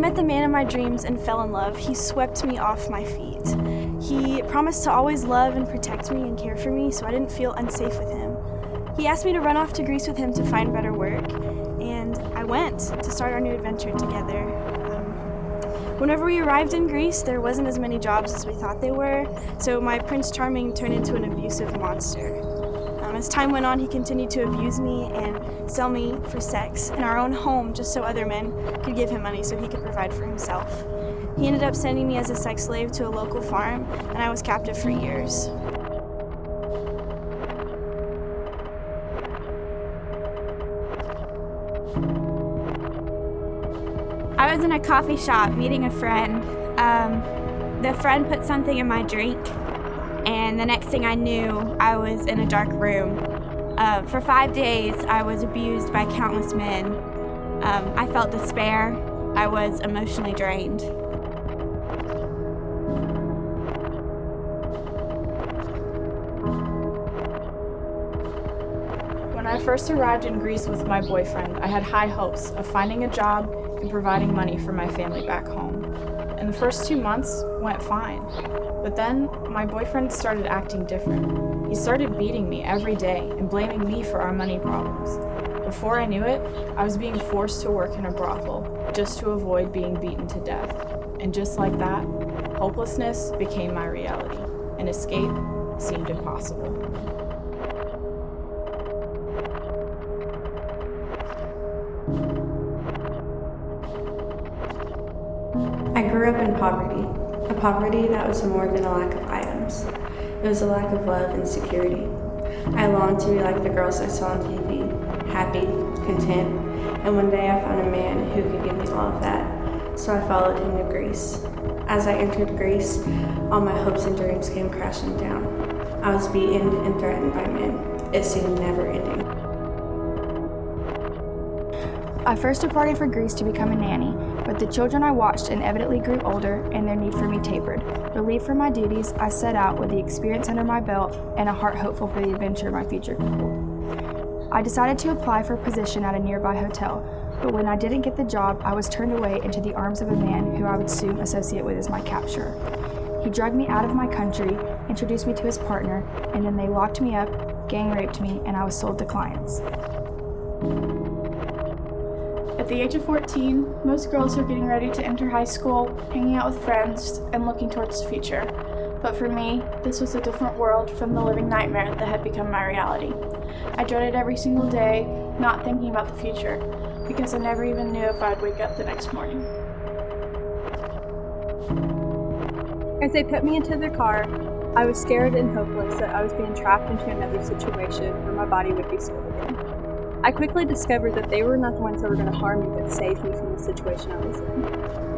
met the man of my dreams and fell in love, he swept me off my feet. He promised to always love and protect me and care for me, so I didn't feel unsafe with him. He asked me to run off to Greece with him to find better work, and I went to start our new adventure together. Whenever we arrived in Greece, there wasn't as many jobs as we thought they were, so my Prince Charming turned into an abusive monster. As time went on, he continued to abuse me and sell me for sex in our own home just so other men could give him money so he could provide for himself. He ended up sending me as a sex slave to a local farm, and I was captive for years. I was in a coffee shop meeting a friend. The friend put something in my drink, and the next thing I knew, I was in a dark room. For 5 days, I was abused by countless men. I felt despair. I was emotionally drained. When I first arrived in Greece with my boyfriend, I had high hopes of finding a job and providing money for my family back home. And the first 2 months went fine. But then my boyfriend started acting different. He started beating me every day and blaming me for our money problems. Before I knew it, I was being forced to work in a brothel just to avoid being beaten to death. And just like that, hopelessness became my reality, and escape seemed impossible. I grew up in poverty, a poverty that was more than a lack of items. It was a lack of love and security. I longed to be like the girls I saw on TV, happy, content, and one day I found a man who could give me all of that, so I followed him to Greece. As I entered Greece, all my hopes and dreams came crashing down. I was beaten and threatened by men. It seemed never ending. I first departed for Greece to become a nanny, but the children I watched inevitably grew older and their need for me tapered. Relieved from my duties, I set out with the experience under my belt and a heart hopeful for the adventure my future could hold. I decided to apply for a position at a nearby hotel, but when I didn't get the job, I was turned away into the arms of a man who I would soon associate with as my capturer. He dragged me out of my country, introduced me to his partner, and then they locked me up, gang raped me, and I was sold to clients. At the age of 14, most girls are getting ready to enter high school, hanging out with friends, and looking towards the future. But for me, this was a different world from the living nightmare that had become my reality. I dreaded every single day, not thinking about the future, because I never even knew if I'd wake up the next morning. As they put me into their car, I was scared and hopeless that I was being trapped into another situation where my body would be sold again. I quickly discovered that they were not the ones that were going to harm me, but save me from the situation I was in.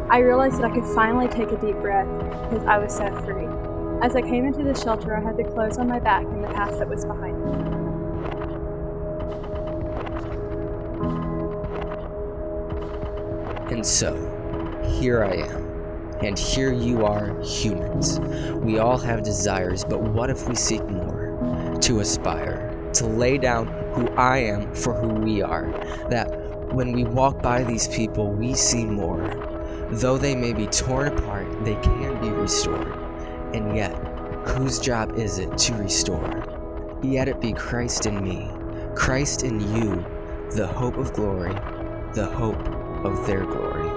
I realized that I could finally take a deep breath because I was set free. As I came into the shelter, I had the clothes on my back and the past that was behind me. And so, here I am, and here you are, humans. We all have desires, but what if we seek more? To aspire, to lay down who I am for who we are, that when we walk by these people, we see more. Though they may be torn apart, they can be restored. And yet, whose job is it to restore? Yet it be Christ in me, Christ in you, the hope of glory, the hope of their glory.